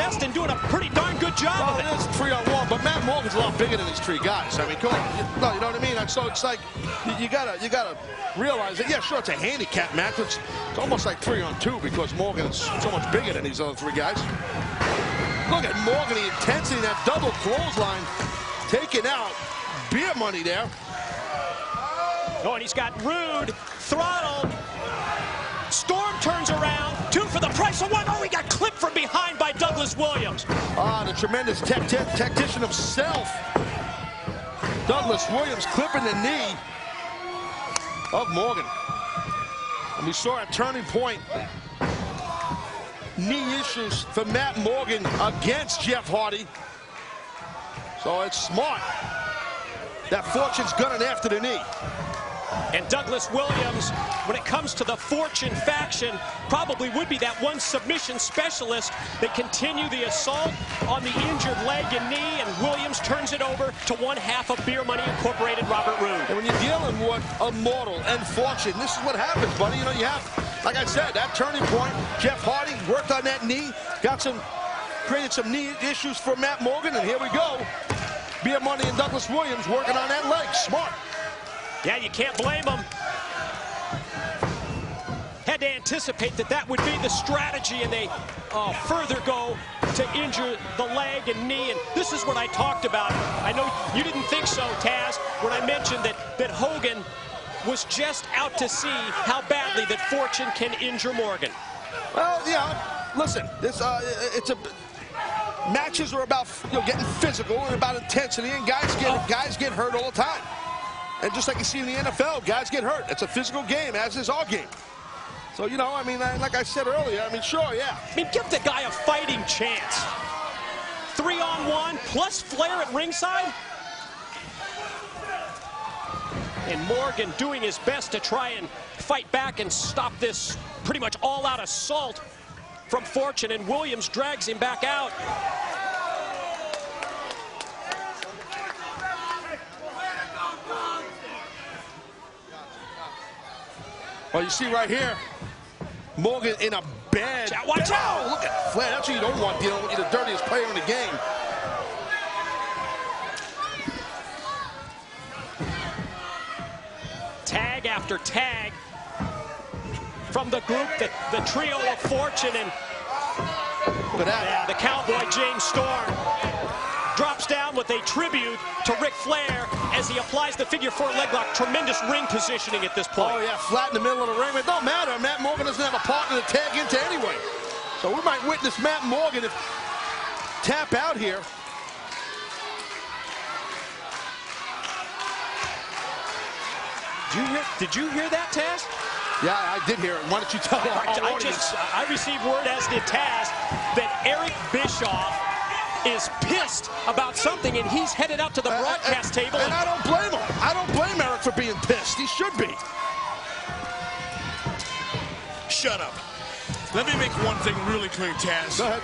best and doing a pretty darn good job of it. It is 3-on-1, but Matt Morgan's a lot bigger than these three guys. I mean, come on. No, you know what I mean? So it's like, you gotta realize that, yeah, sure, it's a handicap match. It's almost like 3-on-2 because Morgan is so much bigger than these other three guys. Look at Morgan, the intensity, that double clothesline taken out. Beer money there. Oh, and he's got Rude throttled. Storm turns around. 2 for the price of 1. Oh, he got clipped from behind by Douglas Williams. Ah, the tremendous tactician himself. Douglas Williams clipping the knee of Morgan. And we saw a turning point. Knee issues for Matt Morgan against Jeff Hardy. So it's smart that Fortune's gunning after the knee. And Douglas Williams, when it comes to the Fortune faction, probably would be that one submission specialist that continue the assault on the injured leg and knee, and Williams turns it over to one half of Beer Money Incorporated, Robert Roode. And when you're dealing with Immortal and Fortune, this is what happens, buddy. You know, you have, like I said, that turning point. Jeff Hardy worked on that knee, created some knee issues for Matt Morgan, and here we go. Beer Money and Douglas Williams working on that leg. Smart. Yeah, you can't blame them. Had to anticipate that that would be the strategy, and they further go to injure the leg and knee. And this is what I talked about. I know you didn't think so, Taz, when I mentioned that Hogan was just out to see how badly that Fortune can injure Morgan. Well, yeah, listen, this matches are about getting physical and about intensity, and guys get hurt all the time. And just like you see in the NFL, guys get hurt. It's a physical game, as is our game. So, you know, I mean, like I said earlier, I mean, sure, yeah. I mean, give the guy a fighting chance. 3-on-1 plus Flair at ringside. And Morgan doing his best to try and fight back and stop this pretty much all-out assault from Fortune, and Williams drags him back out. Well, you see right here, Morgan in a bad... Watch out! Look at Flair. That's what you don't want dealing with. You're the dirtiest player in the game. Tag after tag from the group, the trio of Fortune, and look at that. Yeah, the Cowboy James Storm drops down with a tribute to Ric Flair as he applies the figure-4 leg lock. Tremendous ring positioning at this point. Oh, yeah, flat in the middle of the ring. It don't matter. Matt Morgan doesn't have a partner to tag into anyway. So we might witness Matt Morgan tap out here. Did you hear that, Taz? Yeah, I did hear it. Why don't you tell our audience? I received word, as did Taz, that Eric Bischoff is pissed about something, and he's headed out to the broadcast table. And I don't blame him. I don't blame Eric for being pissed. He should be. Shut up. Let me make one thing really clear, Taz. Go ahead.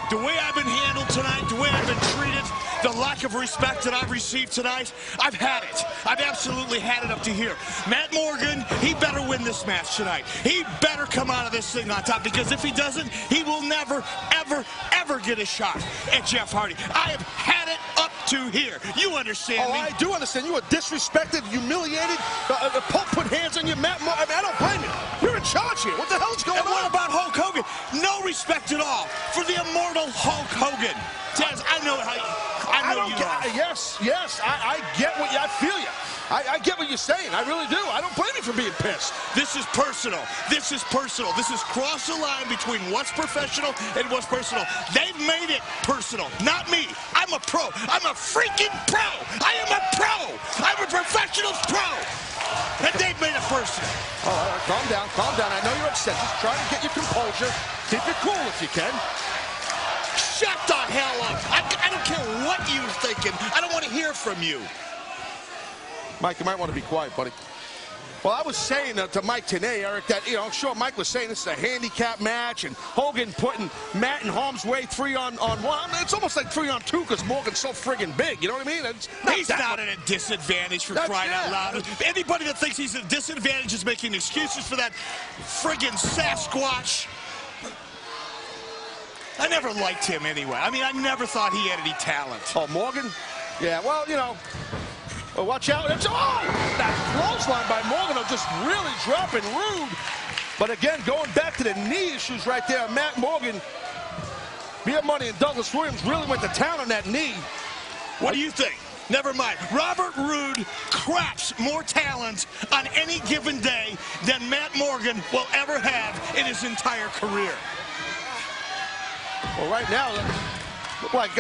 The way I've been handled tonight, the way I've been treated, the lack of respect that I've received tonight, I've had it. I've absolutely had it up to here. Matt Morgan, he better win this match tonight. He better come out of this thing on top, because if he doesn't, he will never, ever, ever get a shot at Jeff Hardy. I have had it up to here. You understand me? I do understand. You were disrespected, humiliated. The Pope put hands on you. Matt Morgan, I mean, I don't blame you. You're in charge here. What the hell's going on? And what about Hulk Hogan? No respect at all for the immortal Hulk Hogan. Taz, I know how you... I know you are. Yes, I get what you... I feel you. I get what you're saying. I really do. I don't blame you for being pissed. This is personal. This is personal. This is cross the line between what's professional and what's personal. They've made it personal, not me. I'm a pro. I'm a freaking pro. I am a pro. I'm a professional pro. And they've made it personal. All right, calm down, calm down. I know you're upset. Just try to get your composure. Keep it cool if you can. Shut the hell up. I don't care what you're thinking. I don't want to hear from you. Mike, you might want to be quiet, buddy. Well, I was saying to Mike today, Eric, that, you know, sure, Mike was saying this is a handicap match, and Hogan putting Matt in harm's way 3-on-1. I mean, it's almost like 3-on-2 because Morgan's so friggin' big. You know what I mean? He's not at a disadvantage for crying out loud. Anybody that thinks he's at a disadvantage is making excuses for that friggin' Sasquatch. I never liked him anyway. I mean, I never thought he had any talent. Oh, Morgan? Yeah, well, you know. Well, watch out. It's, oh! That clothesline by Morgan will just really dropping rude. But again, going back to the knee issues right there, Matt Morgan, Beer Money and Douglas Williams really went to town on that knee. What do you think? Never mind. Robert Roode craps more talent on any given day than Matt Morgan will ever have in his entire career. Well, right now, looked like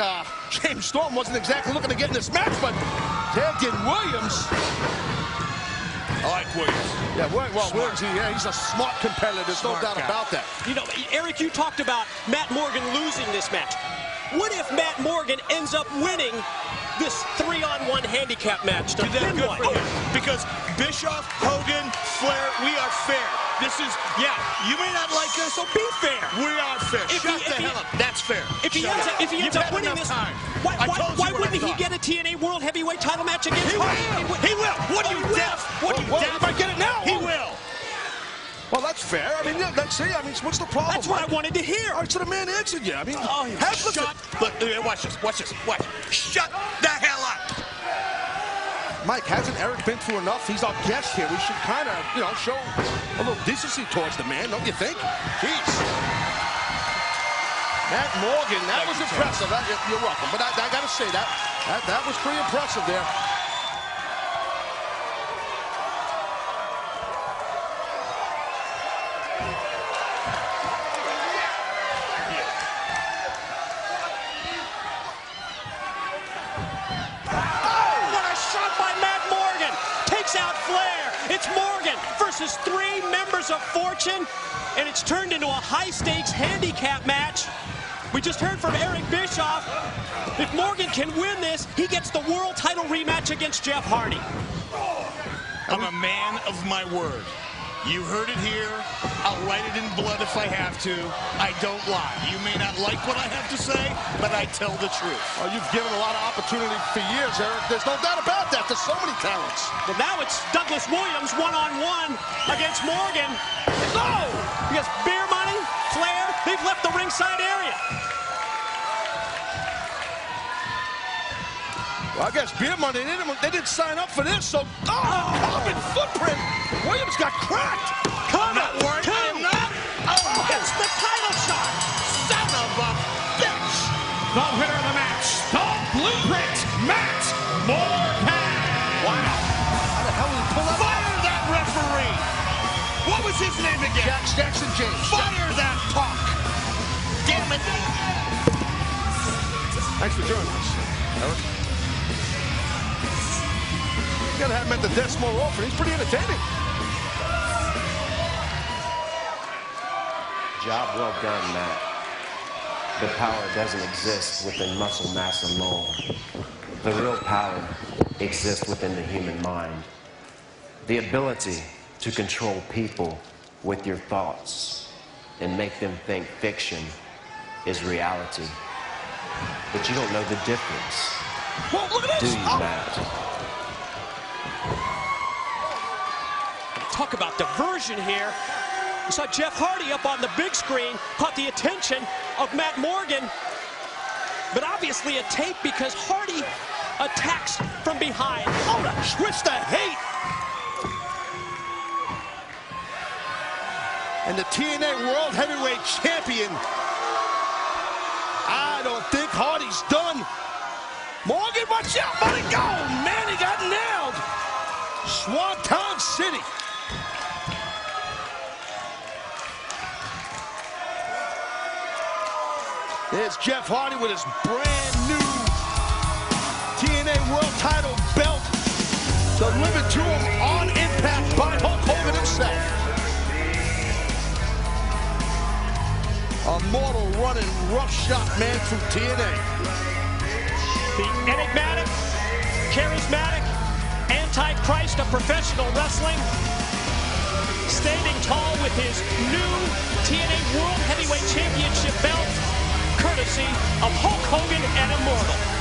James Storm wasn't exactly looking to get in this match, but tagged in Williams. I like Williams. Yeah, well, Williams, he's a smart competitor. There's no doubt about that. You know, Eric, you talked about Matt Morgan losing this match. What if Matt Morgan ends up winning this 3-on-1 handicap match? That's good for him. Because Bischoff, Hogan, Flair, we are fair. This is, yeah, you may not like us, so be fair. We are fair. Shut the hell up. That's fair. If he ends up winning this, why wouldn't he get a TNA World Heavyweight title match against Hardy? He will. What are you, deaf? What are you, deaf? He might get it now. He will. Well, that's fair. I mean, let's see. I mean, what's the problem? That's what I wanted to hear. All right, so the man answered you. I mean, shut. Look, watch this. Watch this. Watch. Shut the hell up. Mike, hasn't Eric been through enough? He's our guest here. We should kind of, you know, show a little decency towards the man, don't you think? Jeez. Matt Morgan, that was impressive. You're welcome. But I got to say, that was pretty impressive there. Out Flair. It's Morgan versus 3 members of Fortune, and it's turned into a high-stakes handicap match. We just heard from Eric Bischoff. If Morgan can win this, he gets the world title rematch against Jeff Hardy. I'm a man of my word. You heard it here. I'll write it in blood if I have to. I don't lie. You may not like what I have to say, but I tell the truth. Well, you've given a lot of opportunity for years, Eric. There's no doubt about that. There's so many talents. Well, now it's Douglas Williams one-on-one against Morgan. Oh! Because Beer Money, Flair, they've left the ringside area. Well, I guess Beer Money, they didn't sign up for this, so... carbon footprint! Williams got cracked! I'm not worried. I'm not. Oh, it's the title shot! Son of a bitch! The winner of the match, the Blueprint, Matt Morgan! Wow. How the hell did he pull that off? Fire that referee! What was his name again? Jackson James. Fire that punk! Damn it! Thanks for joining us, Eric. You gotta have him at the desk more often. He's pretty entertaining. Job well done, Matt. The power doesn't exist within muscle mass alone. The real power exists within the human mind. The ability to control people with your thoughts and make them think fiction is reality. But you don't know the difference. Whoa, look at this! Do you, Matt? Talk about diversion here. We saw Jeff Hardy up on the big screen, caught the attention of Matt Morgan, but obviously a tape because Hardy attacks from behind. Oh, the twist of hate! And the TNA World Heavyweight Champion. I don't think Hardy's done. Morgan, watch out, buddy, go! Man, he got nailed! Swanton City. There's Jeff Hardy with his brand new TNA World Title belt delivered to him on Impact by Hulk Hogan himself. A mortal running roughshod man from TNA. The enigmatic, charismatic, antichrist of professional wrestling, standing tall with his new TNA World Heavyweight Championship belt, courtesy of Hulk Hogan and Immortal.